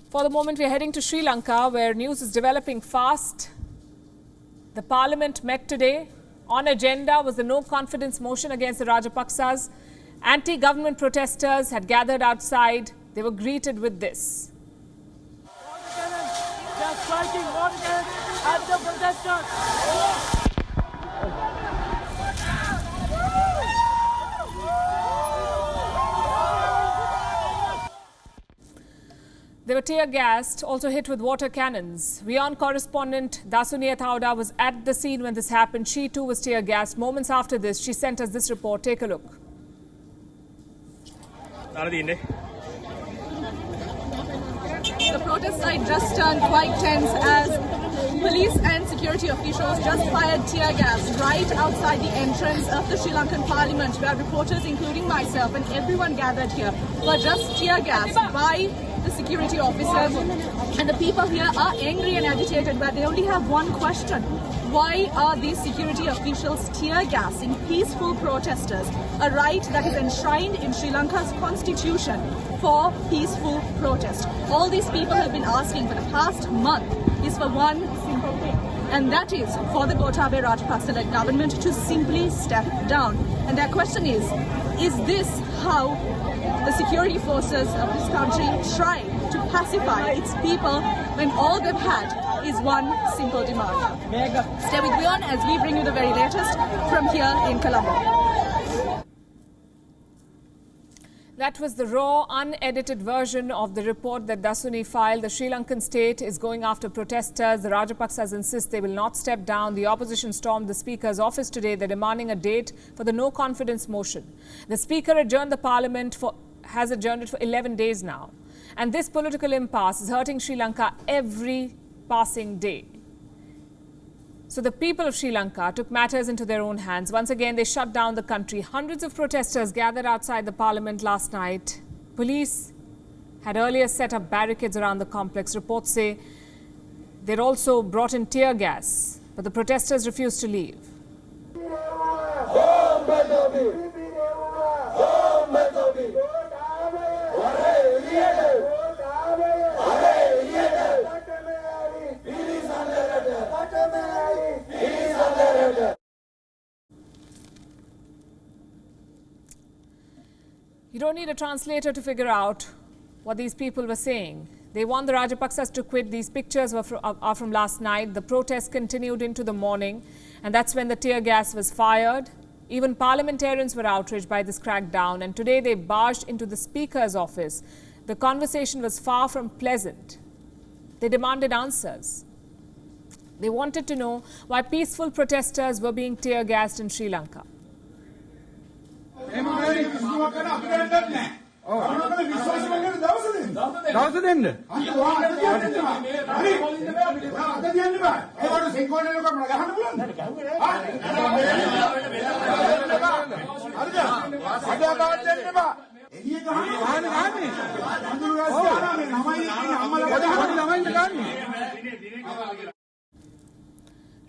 For the moment, we are heading to Sri Lanka, where news is developing fast. The parliament met today. On agenda was the no-confidence motion against the Rajapaksas. Anti-government protesters had gathered outside. They were greeted with this. They are striking at the protesters. They were tear-gassed, also hit with water cannons. WION correspondent Dasuni Thauda was at the scene when this happened. She too was tear-gassed. Moments after this, she sent us this report. Take a look. The protest side just turned quite tense as police and security officials just fired tear gas right outside the entrance of the Sri Lankan parliament, where reporters, including myself and everyone gathered here, were just tear gassed by the security officers. And the people here are angry and agitated, but they only have one question. Why are these security officials tear gassing peaceful protesters? A right that is enshrined in Sri Lanka's constitution for peaceful protest. All these people have been asking for the past month is for one simple thing, and that is for the Gotabaya Rajapaksa-led government to simply step down. And their question is this how the security forces of this country try to pacify its people when all they've had is one simple demand? Stay with WION as we bring you the very latest from here in Colombo. That was the raw, unedited version of the report that Dasuni filed. The Sri Lankan state is going after protesters. The Rajapaksas insist they will not step down. The opposition stormed the Speaker's office today. They're demanding a date for the no-confidence motion. The Speaker adjourned the Parliament has adjourned it for 11 days now. And this political impasse is hurting Sri Lanka every passing day. So the people of Sri Lanka took matters into their own hands. Once again, they shut down the country. Hundreds of protesters gathered outside the parliament last night. Police had earlier set up barricades around the complex. Reports say they'd also brought in tear gas, but the protesters refused to leave. You don't need a translator to figure out what these people were saying. They want the Rajapaksas to quit. These pictures are from last night. The protest continued into the morning, and that's when the tear gas was fired. Even parliamentarians were outraged by this crackdown, and today they barged into the Speaker's office. The conversation was far from pleasant. They demanded answers. They wanted to know why peaceful protesters were being tear gassed in Sri Lanka.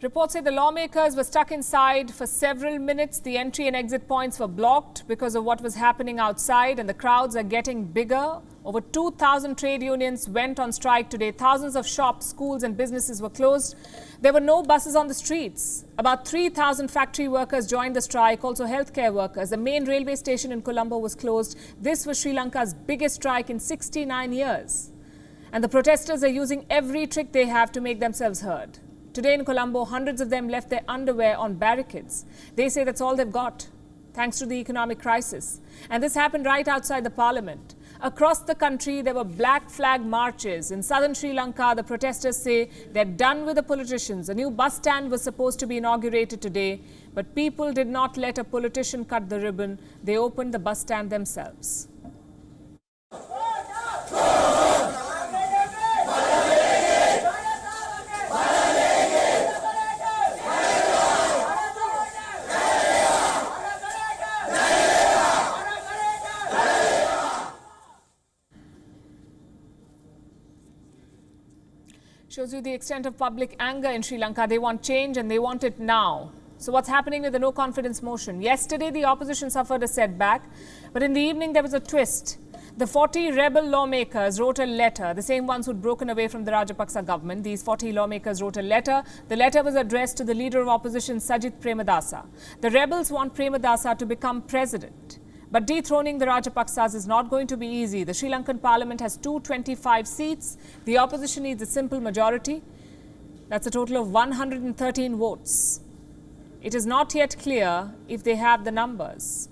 Reports say the lawmakers were stuck inside for several minutes. The entry and exit points were blocked because of what was happening outside, and the crowds are getting bigger. Over 2,000 trade unions went on strike today. Thousands of shops, schools and businesses were closed. There were no buses on the streets. About 3,000 factory workers joined the strike, also healthcare workers. The main railway station in Colombo was closed. This was Sri Lanka's biggest strike in 69 years. And the protesters are using every trick they have to make themselves heard. Today in Colombo, hundreds of them left their underwear on barricades. They say that's all they've got, thanks to the economic crisis. And this happened right outside the parliament. Across the country, there were black flag marches. In southern Sri Lanka, the protesters say they're done with the politicians. A new bus stand was supposed to be inaugurated today, but people did not let a politician cut the ribbon. They opened the bus stand themselves. Shows you the extent of public anger in Sri Lanka. They want change and they want it now. So what's happening with the no-confidence motion? Yesterday, the opposition suffered a setback, but in the evening, there was a twist. The 40 rebel lawmakers wrote a letter, the same ones who'd broken away from the Rajapaksa government. These 40 lawmakers wrote a letter. The letter was addressed to the leader of opposition, Sajith Premadasa. The rebels want Premadasa to become president. But dethroning the Rajapaksas is not going to be easy. The Sri Lankan parliament has 225 seats. The opposition needs a simple majority. That's a total of 113 votes. It is not yet clear if they have the numbers.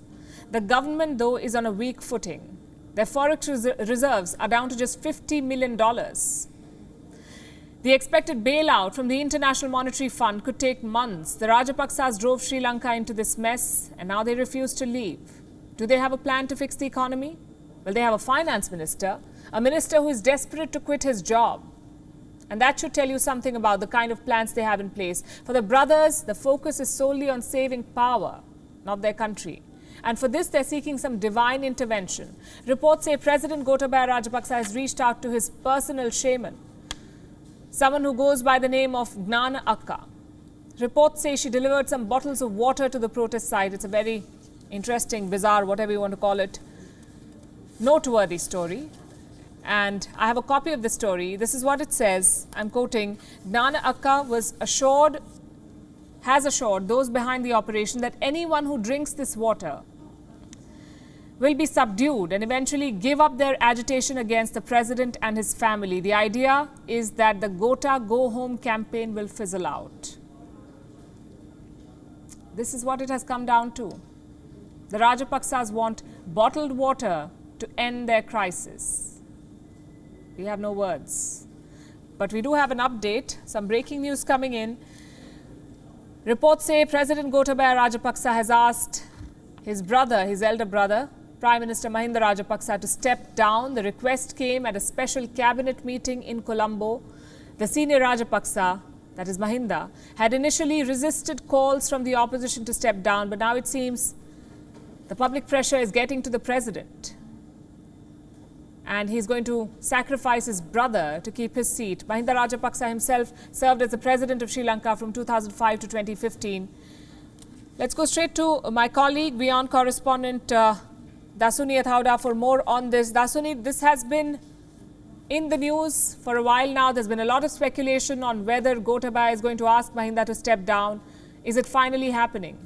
The government, though, is on a weak footing. Their forex reserves are down to just $50 million. The expected bailout from the International Monetary Fund could take months. The Rajapaksas drove Sri Lanka into this mess, and now they refuse to leave. Do they have a plan to fix the economy? Well, they have a finance minister, a minister who is desperate to quit his job. And that should tell you something about the kind of plans they have in place. For the brothers, the focus is solely on saving power, not their country. And for this, they're seeking some divine intervention. Reports say President Gotabaya Rajapaksa has reached out to his personal shaman, someone who goes by the name of Gnana Akka. Reports say she delivered some bottles of water to the protest site. It's a very interesting, bizarre, whatever you want to call it, noteworthy story. And I have a copy of the story. This is what it says. I'm quoting. Gnana Akka has assured those behind the operation that anyone who drinks this water will be subdued and eventually give up their agitation against the president and his family. The idea is that the Gota Go Home campaign will fizzle out. This is what it has come down to. The Rajapaksas want bottled water to end their crisis. We have no words. But we do have an update, some breaking news coming in. Reports say President Gotabaya Rajapaksa has asked his elder brother, Prime Minister Mahinda Rajapaksa, to step down. The request came at a special cabinet meeting in Colombo. The senior Rajapaksa, that is Mahinda, had initially resisted calls from the opposition to step down, but now it seems the public pressure is getting to the president. And he's going to sacrifice his brother to keep his seat. Mahinda Rajapaksa himself served as the president of Sri Lanka from 2005 to 2015. Let's go straight to my colleague, WION correspondent Dasuni Athauda for more on this. Dasuni, this has been in the news for a while now. There's been a lot of speculation on whether Gotabaya is going to ask Mahinda to step down. Is it finally happening?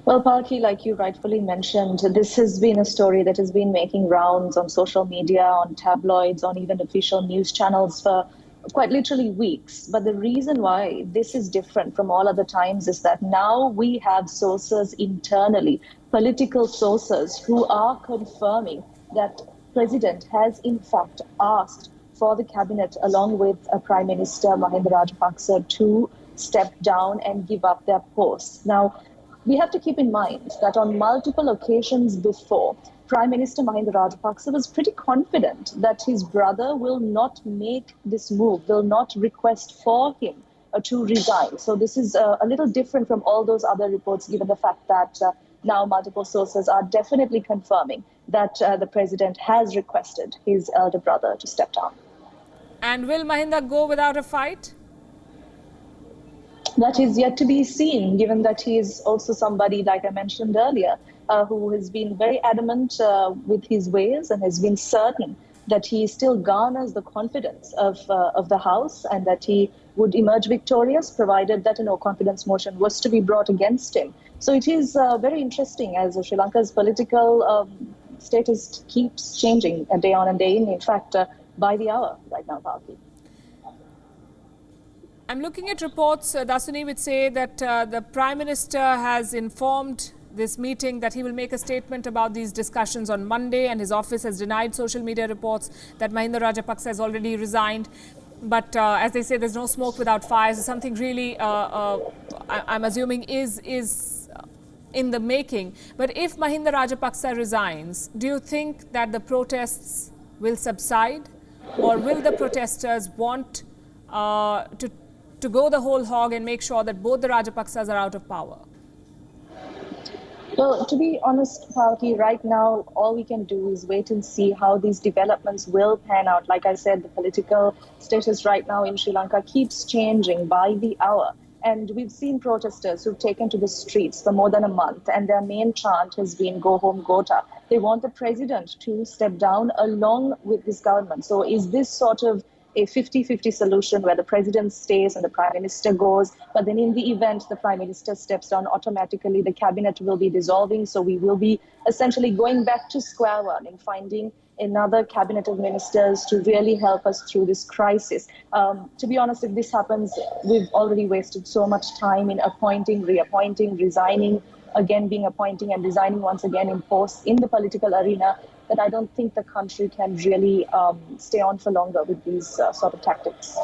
Well, Palki, like you rightfully mentioned, this has been a story that has been making rounds on social media, on tabloids, on even official news channels for quite literally weeks. But the reason why this is different from all other times is that now we have sources internally, political sources, who are confirming that President has in fact asked for the cabinet, along with Prime Minister Mahinda Rajapaksa, to step down and give up their posts. Now, we have to keep in mind that on multiple occasions before, Prime Minister Mahinda Rajapaksa was pretty confident that his brother will not make this move, will not request for him to resign. So this is a little different from all those other reports, given the fact that now multiple sources are definitely confirming that the president has requested his elder brother to step down. And will Mahinda go without a fight? That is yet to be seen, given that he is also somebody, like I mentioned earlier, who has been very adamant with his ways and has been certain that he still garners the confidence of the House and that he would emerge victorious, provided that a no-confidence motion was to be brought against him. So it is very interesting as Sri Lanka's political status keeps changing day on and day in fact, by the hour right now, Palki. I'm looking at reports, Dasuni, which say that the Prime Minister has informed this meeting that he will make a statement about these discussions on Monday, and his office has denied social media reports that Mahinda Rajapaksa has already resigned. But as they say, there's no smoke without fire. So something really, I'm assuming, is in the making. But if Mahinda Rajapaksa resigns, do you think that the protests will subside, or will the protesters want to go the whole hog and make sure that both the Rajapaksas are out of power? Well, to be honest, Palki, right now, all we can do is wait and see how these developments will pan out. Like I said, the political status right now in Sri Lanka keeps changing by the hour. And we've seen protesters who've taken to the streets for more than a month, and their main chant has been "Go home, Gota." They want the president to step down along with this government. So is this sort of a 50-50 solution where the president stays and the prime minister goes, but then in the event the prime minister steps down, automatically the cabinet will be dissolving, so we will be essentially going back to square one and finding another cabinet of ministers to really help us through this crisis. To be honest, if this happens, we've already wasted so much time in appointing, reappointing, resigning, again being appointing and resigning once again in posts in the political arena, that I don't think the country can really stay on for longer with these sort of tactics.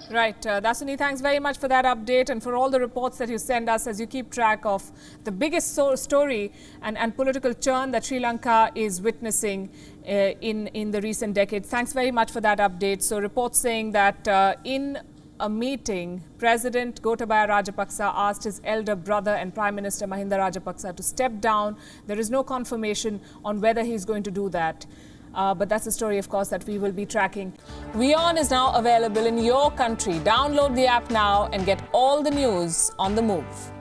Right. Dasuni, thanks very much for that update and for all the reports that you send us as you keep track of the biggest story and political churn that Sri Lanka is witnessing in the recent decades. Thanks very much for that update. So reports saying that in a meeting, President Gotabaya Rajapaksa asked his elder brother and Prime Minister Mahinda Rajapaksa to step down. There is no confirmation on whether he's going to do that. But that's a story, of course, that we will be tracking. WION is now available in your country. Download the app now and get all the news on the move.